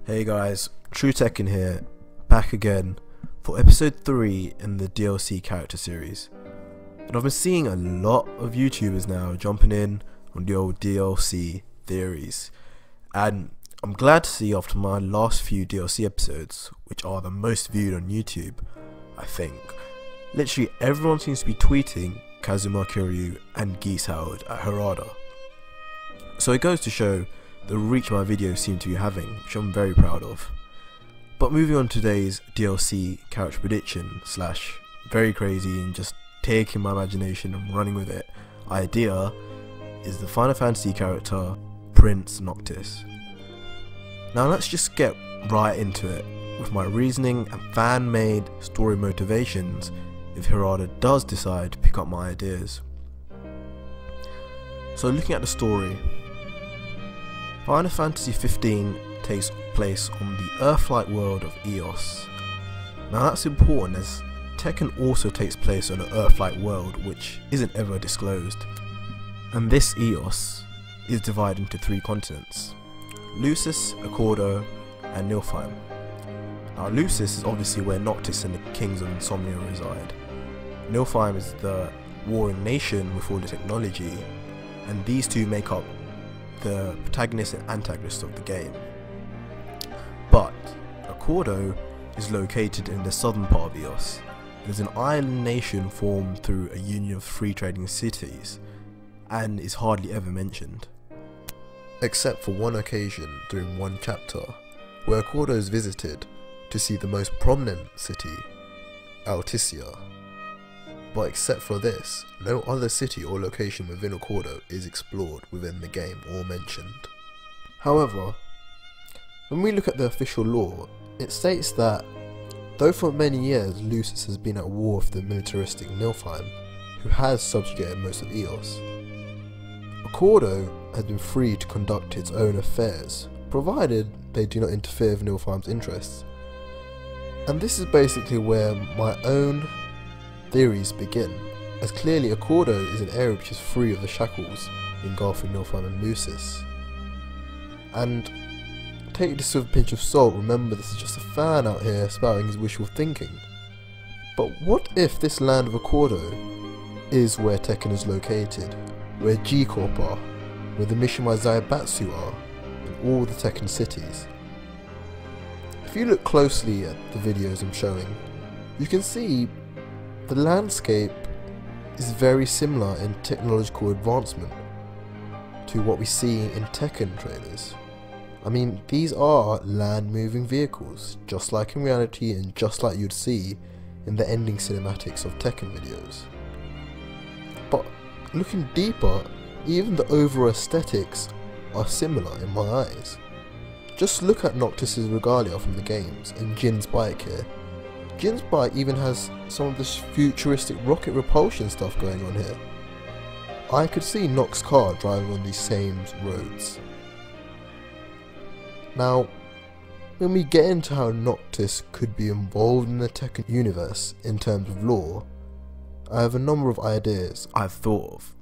Hey guys, True Tekken here, back again for episode 3 in the DLC character series. And I've been seeing a lot of YouTubers now jumping in on the old DLC theories, and I'm glad to see after my last few DLC episodes, which are the most viewed on YouTube, I think, literally everyone seems to be tweeting Kazuma Kiryu and Geese Howard at Harada. So it goes to show the reach my videos seem to be having, which I'm very proud of. But moving on to today's DLC character prediction slash very crazy and just taking my imagination and running with it idea is the Final Fantasy character Prince Noctis. Now let's just get right into it with my reasoning and fan made story motivations if Harada does decide to pick up my ideas. So looking at the story, Final Fantasy 15 takes place on the Earth-like world of Eos. Now that's important as Tekken also takes place on an Earth-like world which isn't ever disclosed. And this Eos is divided into 3 continents: Lucis, Accordo and Nilfheim. Now Lucis is obviously where Noctis and the Kings of Insomnia reside. Nilfheim is the warring nation with all the technology, and these two make up the protagonist and antagonist of the game. But Accordo is located in the southern part of Eos. It is an island nation formed through a union of free trading cities and is hardly ever mentioned, except for one occasion during one chapter where Accordo is visited to see the most prominent city, Alticia. But except for this, no other city or location within Accordo is explored within the game or mentioned. However, when we look at the official lore, it states that though for many years Lucis has been at war with the militaristic Nilfheim, who has subjugated most of Eos, Accordo has been free to conduct its own affairs, provided they do not interfere with Nilfheim's interests. And this is basically where my own theories begin, as clearly Accordo is an area which is free of the shackles engulfing Nilfheim and Lucis. And take this with a pinch of salt, remember this is just a fan out here spouting his wishful thinking. But what if this land of Accordo is where Tekken is located, where G-Corp are, where the Mishima Zaibatsu are, and all the Tekken cities? If you look closely at the videos I'm showing, you can see the landscape is very similar in technological advancement to what we see in Tekken trailers. I mean, these are land moving vehicles, just like in reality and just like you'd see in the ending cinematics of Tekken videos. But looking deeper, even the overall aesthetics are similar in my eyes. Just look at Noctis' regalia from the games and Jin's bike here. Jin's bike even has some of this futuristic rocket repulsion stuff going on here. I could see Nox's car driving on these same roads. Now, when we get into how Noctis could be involved in the Tekken universe in terms of lore, I have a number of ideas I've thought of.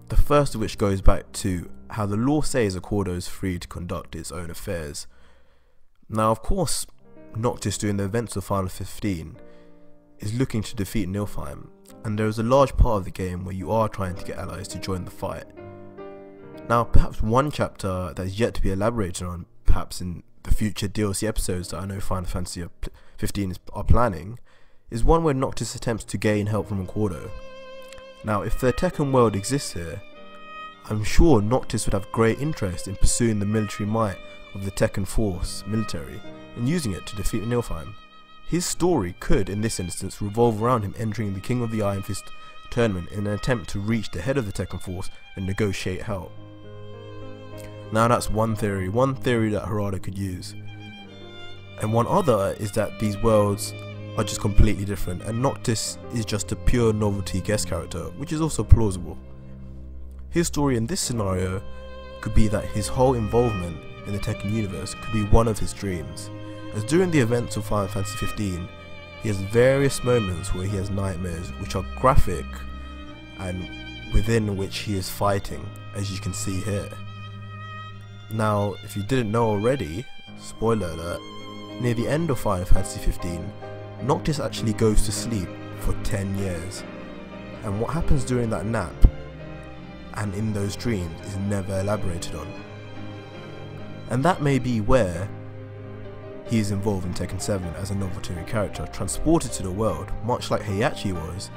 The first of which goes back to how the lore says Accordo is free to conduct its own affairs. Now of course, Noctis during the events of Final 15 is looking to defeat Nilfheim, and there is a large part of the game where you are trying to get allies to join the fight. Now perhaps one chapter that is yet to be elaborated on, perhaps in the future DLC episodes that I know Final Fantasy 15 are planning, is one where Noctis attempts to gain help from Accordo. Now if the Tekken world exists here, I'm sure Noctis would have great interest in pursuing the military might of the Tekken Force military and using it to defeat Nilfheim. His story could, in this instance, revolve around him entering the King of the Iron Fist tournament in an attempt to reach the head of the Tekken Force and negotiate help. Now that's one theory that Harada could use. And one other is that these worlds are just completely different and Noctis is just a pure novelty guest character, which is also plausible. His story in this scenario could be that his whole involvement in the Tekken universe could be one of his dreams, as during the events of Final Fantasy 15 he has various moments where he has nightmares which are graphic and within which he is fighting, as you can see here. Now if you didn't know already, spoiler alert, near the end of Final Fantasy 15, Noctis actually goes to sleep for 10 years. And what happens during that nap and in those dreams is never elaborated on. And that may be where he is involved in Tekken 7 as a novelty character, transported to the world, much like Heihachi was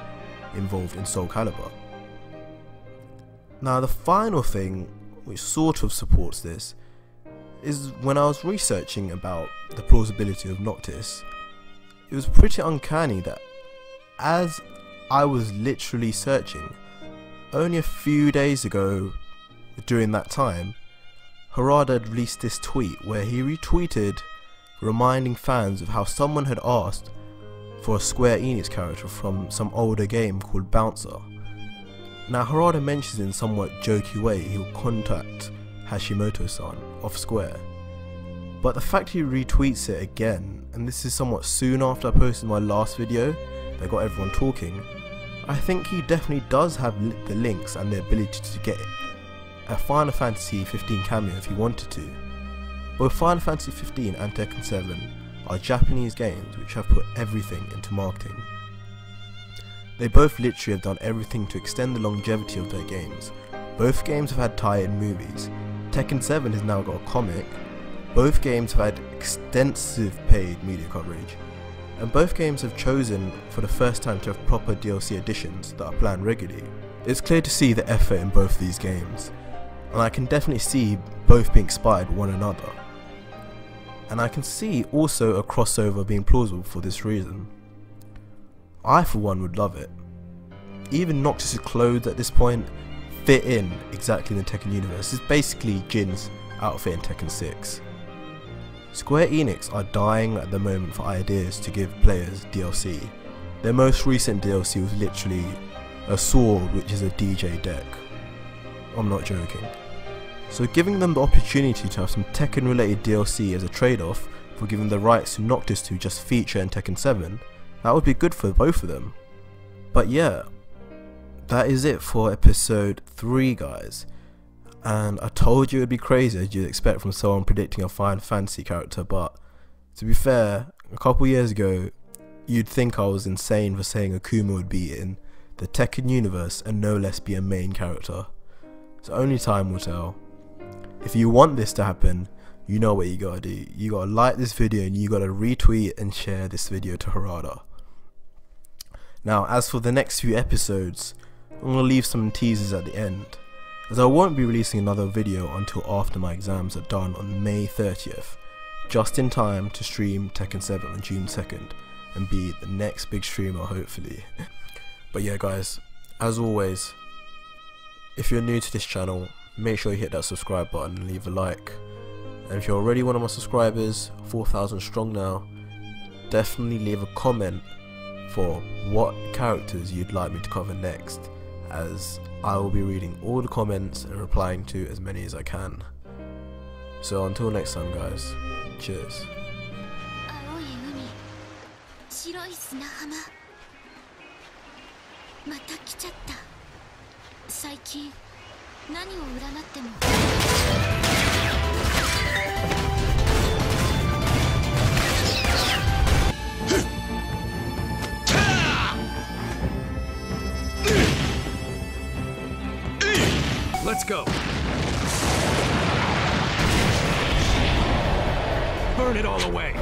involved in Soul Calibur. Now the final thing which sort of supports this is when I was researching about the plausibility of Noctis, it was pretty uncanny that as I was literally searching, only a few days ago during that time, Harada had released this tweet where he retweeted reminding fans of how someone had asked for a Square Enix character from some older game called Bouncer. Now Harada mentions in a somewhat jokey way he will contact Hashimoto-san of Square, but the fact he retweets it again, and this is somewhat soon after I posted my last video that got everyone talking, I think he definitely does have the links and the ability to get a Final Fantasy 15 cameo if he wanted to. Both Final Fantasy 15 and Tekken 7 are Japanese games which have put everything into marketing. They both literally have done everything to extend the longevity of their games. Both games have had tie-in movies. Tekken 7 has now got a comic. Both games have had extensive paid media coverage. And both games have chosen for the first time to have proper DLC additions that are planned regularly. It's clear to see the effort in both these games, and I can definitely see both being inspired one another. And I can see also a crossover being plausible for this reason. I for one would love it. Even Noctis' clothes at this point fit in exactly in the Tekken universe. It's basically Jin's outfit in Tekken 6. Square Enix are dying at the moment for ideas to give players DLC. Their most recent DLC was literally a sword which is a DJ deck. I'm not joking. So giving them the opportunity to have some Tekken related DLC as a trade-off for giving the rights to Noctis to just feature in Tekken 7, that would be good for both of them. But yeah, that is it for episode 3 guys. And I told you it would be crazy as you'd expect from someone predicting a Final Fantasy character, but to be fair, a couple years ago you'd think I was insane for saying Akuma would be in the Tekken universe and no less be a main character. So only time will tell. If you want this to happen, you know what you gotta do. You gotta like this video and you gotta retweet and share this video to Harada. Now as for the next few episodes, I'm gonna leave some teasers at the end, as I won't be releasing another video until after my exams are done on May 30th, just in time to stream Tekken 7 on June 2nd and be the next big streamer hopefully. But yeah guys, as always, if you're new to this channel, make sure you hit that subscribe button and leave a like. And if you're already one of my subscribers, 4,000 strong now, definitely leave a comment for what characters you'd like me to cover next, as I will be reading all the comments and replying to as many as I can. So until next time guys, cheers. 何を占っても Let's go. Burn it all away.